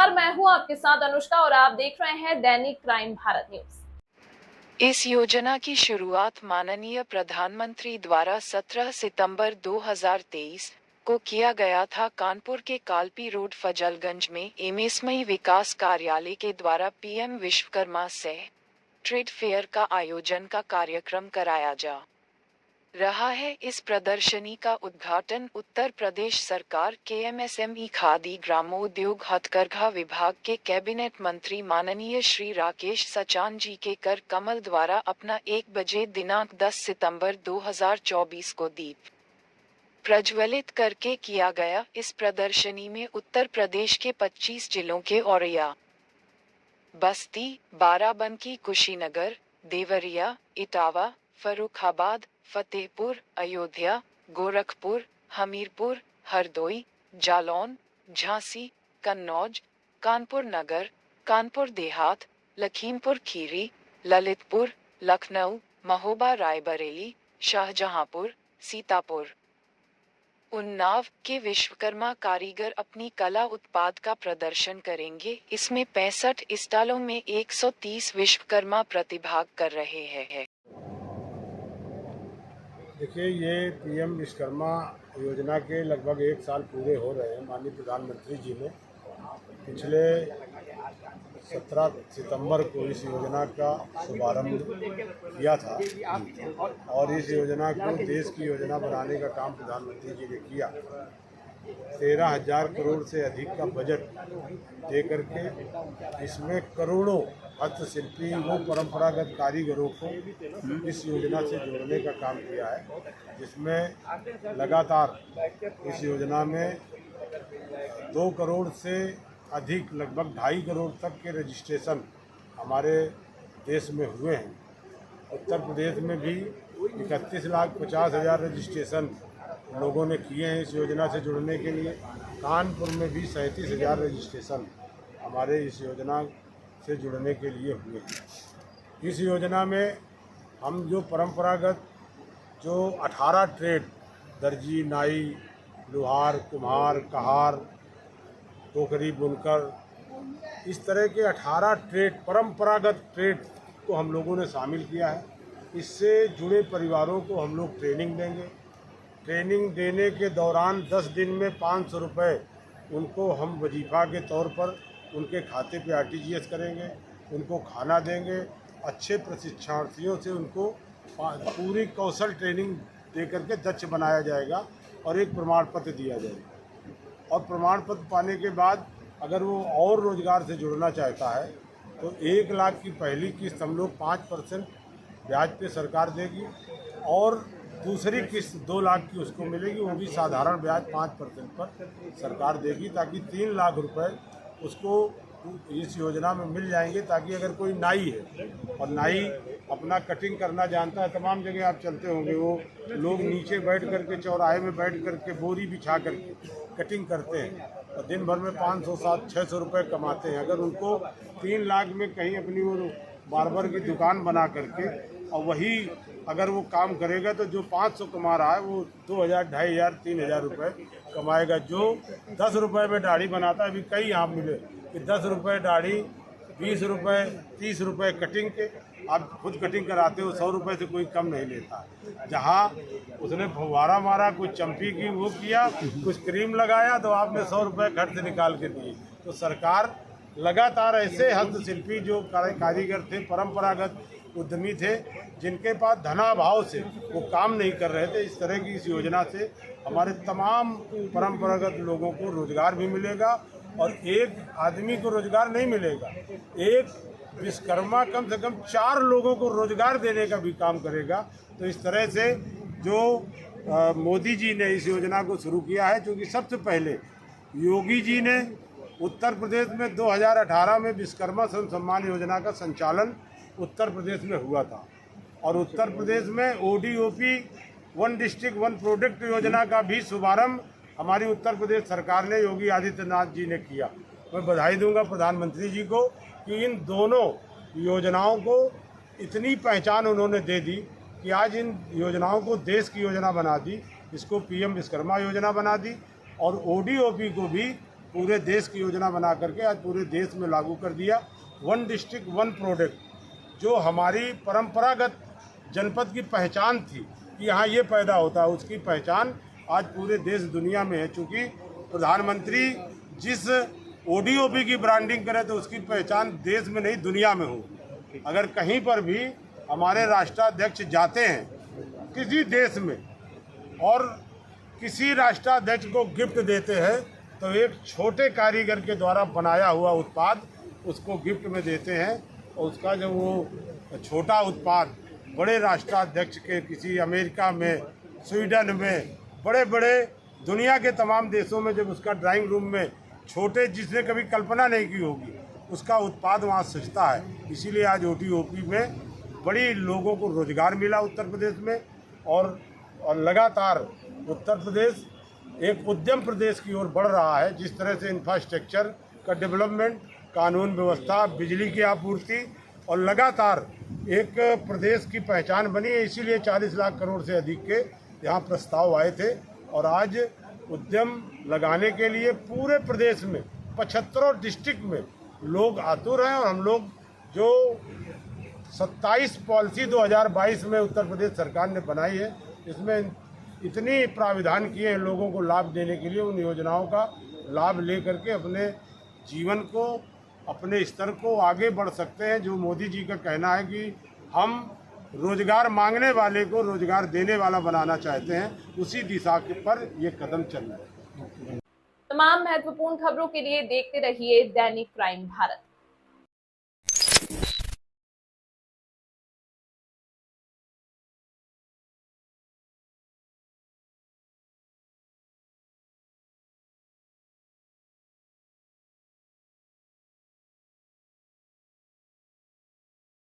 नमस्कार, मैं हूं आपके साथ अनुष्का और आप देख रहे हैं दैनिक क्राइम भारत न्यूज। इस योजना की शुरुआत माननीय प्रधानमंत्री द्वारा 17 सितंबर 2023 को किया गया था। कानपुर के कालपी रोड फजलगंज में एमएसएमई विकास कार्यालय के द्वारा पीएम विश्वकर्मा से ट्रेड फेयर का आयोजन का कार्यक्रम कराया जा रहा है। इस प्रदर्शनी का उद्घाटन उत्तर प्रदेश सरकार के एमएसएमई खादी ग्रामोद्योग हथकरघा विभाग के कैबिनेट मंत्री माननीय श्री राकेश सचान जी के कर कमल द्वारा अपना 1 बजे दिनांक 10 सितंबर 2024 को दीप प्रज्वलित करके किया गया। इस प्रदर्शनी में उत्तर प्रदेश के 25 जिलों के औरैया, बस्ती, बाराबंकी, कुशीनगर, देवरिया, इटावा, फर्रुखाबाद, फतेहपुर, अयोध्या, गोरखपुर, हमीरपुर, हरदोई, जालौन, झांसी, कन्नौज, कानपुर नगर, कानपुर देहात, लखीमपुर खीरी, ललितपुर, लखनऊ, महोबा, रायबरेली, शाहजहांपुर, सीतापुर, उन्नाव के विश्वकर्मा कारीगर अपनी कला उत्पाद का प्रदर्शन करेंगे। इसमें 65 स्टॉलों में 130 विश्वकर्मा प्रतिभाग कर रहे हैं। देखिए, ये पीएम विश्वकर्मा योजना के लगभग 1 साल पूरे हो रहे हैं। माननीय प्रधानमंत्री जी ने पिछले 17 सितंबर को इस योजना का शुभारंभ किया था और इस योजना को देश की योजना बनाने का काम प्रधानमंत्री जी ने किया। 13,000 करोड़ से अधिक का बजट दे करके इसमें करोड़ों हस्तशिल्पी व परंपरागत कारीगरों को इस योजना से जोड़ने का काम किया है, जिसमें लगातार इस योजना में 2 करोड़ से अधिक लगभग 2.5 करोड़ तक के रजिस्ट्रेशन हमारे देश में हुए हैं। उत्तर प्रदेश में भी 31,50,000 रजिस्ट्रेशन लोगों ने किए हैं इस योजना से जुड़ने के लिए। कानपुर में भी 37,000 रजिस्ट्रेशन हमारे इस योजना से जुड़ने के लिए हुए हैं। इस योजना में हम जो परंपरागत जो 18 ट्रेड, दर्जी, नाई, लोहार, कुम्हार, कहार, टोकरी, बुनकर, इस तरह के 18 ट्रेड, परंपरागत ट्रेड को हम लोगों ने शामिल किया है। इससे जुड़े परिवारों को हम लोग ट्रेनिंग देंगे। ट्रेनिंग देने के दौरान 10 दिन में 500 रुपये उनको हम वजीफ़ा के तौर पर उनके खाते पे आरटीजीएस करेंगे, उनको खाना देंगे। अच्छे प्रशिक्षणार्थियों से उनको पूरी कौशल ट्रेनिंग दे करके दक्ष बनाया जाएगा और एक प्रमाण पत्र दिया जाएगा। और प्रमाण पत्र पाने के बाद अगर वो और रोज़गार से जुड़ना चाहता है तो 1 लाख की पहली किस्त हम लोग 5% ब्याज पे सरकार देगी और दूसरी किस्त 2 लाख की उसको मिलेगी, वो भी साधारण ब्याज 5% पर सरकार देगी, ताकि 3 लाख रुपए उसको इस योजना में मिल जाएंगे। ताकि अगर कोई नाई है और नाई अपना कटिंग करना जानता है, तमाम जगह आप चलते होंगे, वो लोग नीचे बैठ करके, चौराहे में बैठ करके बोरी बिछा करके कटिंग करते हैं और दिन भर में 500, 700, 600 रुपये कमाते हैं। अगर उनको 3 लाख में कहीं अपनी वो बार्बर की दुकान बना करके और वही अगर वो काम करेगा तो जो 500 कमा रहा है वो 2,000, 2,500, 3,000 रुपये कमाएगा। जो 10 रुपये में दाढ़ी बनाता है, अभी कई यहाँ मिले कि 10 रुपये दाढ़ी, 20 रुपये, 30 रुपये कटिंग के, आप खुद कटिंग कराते हो, 100 रुपये से कोई कम नहीं लेता। जहाँ उसने फव्वारा मारा, कुछ चम्पी की वो किया, कुछ क्रीम लगाया, तो आपने 100 रुपये खर्च निकाल के दिए। तो सरकार लगातार ऐसे हस्तशिल्पी जो कारीगर थे, परंपरागत उद्यमी थे, जिनके पास धनाभाव से वो काम नहीं कर रहे थे, इस तरह की इस योजना से हमारे तमाम परंपरागत लोगों को रोज़गार भी मिलेगा। और एक आदमी को रोज़गार नहीं मिलेगा, एक विश्वकर्मा कम से कम 4 लोगों को रोज़गार देने का भी काम करेगा। तो इस तरह से जो मोदी जी ने इस योजना को शुरू किया है, क्योंकि सबसे पहले योगी जी ने उत्तर प्रदेश में 2018 में विश्वकर्मा श्रम सम्मान योजना का संचालन उत्तर प्रदेश में हुआ था और उत्तर प्रदेश में ओडीओपी, 1 डिस्ट्रिक्ट 1 प्रोडक्ट योजना का भी शुभारंभ हमारी उत्तर प्रदेश सरकार ने, योगी आदित्यनाथ जी ने किया। मैं बधाई दूंगा प्रधानमंत्री जी को कि इन दोनों योजनाओं को इतनी पहचान उन्होंने दे दी कि आज इन योजनाओं को देश की योजना बना दी। इसको पीएम विश्वकर्मा योजना बना दी और ओडीओपी को भी पूरे देश की योजना बना करके आज पूरे देश में लागू कर दिया। 1 डिस्ट्रिक्ट 1 प्रोडक्ट, जो हमारी परंपरागत जनपद की पहचान थी कि यहाँ ये पैदा होता है, उसकी पहचान आज पूरे देश दुनिया में है। चूँकि प्रधानमंत्री जिस ODOP की ब्रांडिंग करे तो उसकी पहचान देश में नहीं दुनिया में हो। अगर कहीं पर भी हमारे राष्ट्राध्यक्ष जाते हैं किसी देश में और किसी राष्ट्राध्यक्ष को गिफ्ट देते हैं तो एक छोटे कारीगर के द्वारा बनाया हुआ उत्पाद उसको गिफ्ट में देते हैं, और उसका जो वो छोटा उत्पाद बड़े राष्ट्राध्यक्ष के किसी अमेरिका में, स्वीडन में, बड़े बड़े दुनिया के तमाम देशों में जब उसका ड्राइंग रूम में छोटे, जिसने कभी कल्पना नहीं की होगी, उसका उत्पाद वहाँ सजता है। इसीलिए आज ODOP में बड़ी लोगों को रोजगार मिला उत्तर प्रदेश में, और लगातार उत्तर प्रदेश एक उद्यम प्रदेश की ओर बढ़ रहा है। जिस तरह से इंफ्रास्ट्रक्चर का डेवलपमेंट, कानून व्यवस्था, बिजली की आपूर्ति, और लगातार एक प्रदेश की पहचान बनी है। इसीलिए 40 लाख करोड़ से अधिक के यहाँ प्रस्ताव आए थे, और आज उद्यम लगाने के लिए पूरे प्रदेश में 75 डिस्ट्रिक्ट में लोग आतुर हैं। और हम लोग जो 27 पॉलिसी 2022 में उत्तर प्रदेश सरकार ने बनाई है, इसमें इतनी प्राविधान किए हैं लोगों को लाभ देने के लिए। उन योजनाओं का लाभ ले करके अपने जीवन को, अपने स्तर को आगे बढ़ सकते हैं। जो मोदी जी का कहना है कि हम रोजगार मांगने वाले को रोजगार देने वाला बनाना चाहते हैं, उसी दिशा के पर ये कदम चल रहा है। तमाम महत्वपूर्ण खबरों के लिए देखते रहिए दैनिक क्राइम भारत।